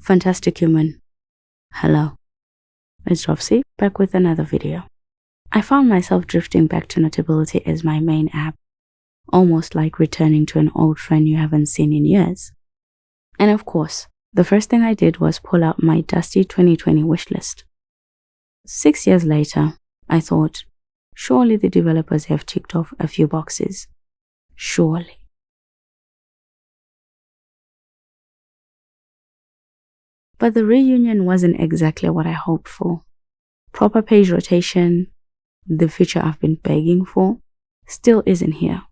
Fantastic human. Hello, it's Roxy back with another video. I found myself drifting back to Notability as my main app, almost like returning to an old friend you haven't seen in years. And of course, the first thing I did was pull out my dusty 2020 wishlist. 6 years later, I thought, surely the developers have ticked off a few boxes. Surely. But the reunion wasn't exactly what I hoped for. Proper page rotation, the feature I've been begging for, still isn't here.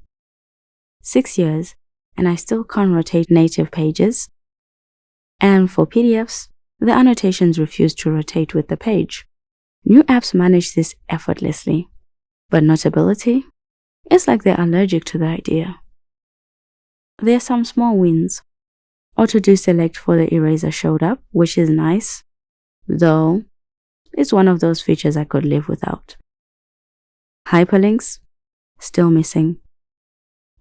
6 years, and I still can't rotate native pages. And for PDFs, the annotations refuse to rotate with the page. New apps manage this effortlessly, but Notability? It's like they're allergic to the idea. There are some small wins. Auto-do select for the eraser showed up, which is nice, though it's one of those features I could live without. Hyperlinks? Still missing.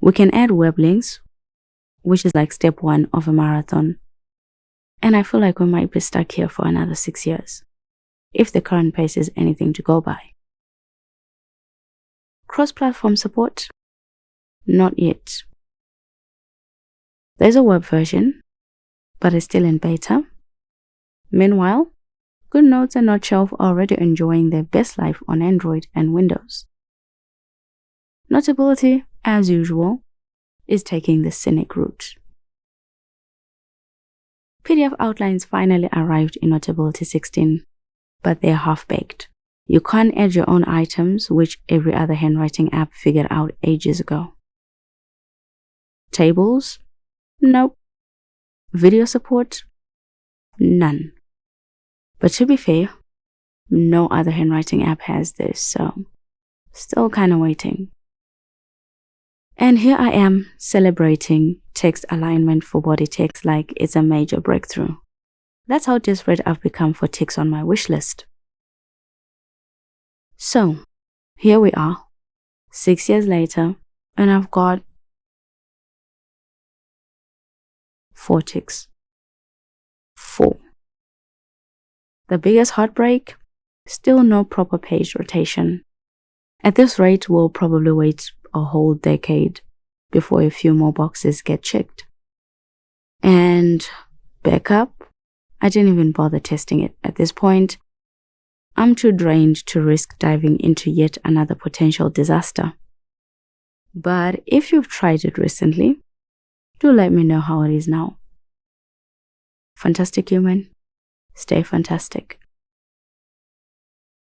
We can add web links, which is like step 1 of a marathon. And I feel like we might be stuck here for another 6 years, if the current pace is anything to go by. Cross-platform support? Not yet. There's a web version, but it's still in beta. Meanwhile, GoodNotes and Notshelf are already enjoying their best life on Android and Windows. Notability, as usual, is taking the scenic route. PDF outlines finally arrived in Notability 16, but they're half-baked. You can't add your own items, which every other handwriting app figured out ages ago. Tables? Nope. Video support? None. But to be fair, no other handwriting app has this, so still kinda waiting. And here I am celebrating text alignment for body text like it's a major breakthrough. That's how desperate I've become for ticks on my wish list. So, here we are, 6 years later, and I've got 4 ticks. 4. The biggest heartbreak? Still no proper page rotation. At this rate, we'll probably wait a whole decade before a few more boxes get checked. And backup? I didn't even bother testing it at this point. I'm too drained to risk diving into yet another potential disaster. But if you've tried it recently, do let me know how it is now. Fantastic human, stay fantastic.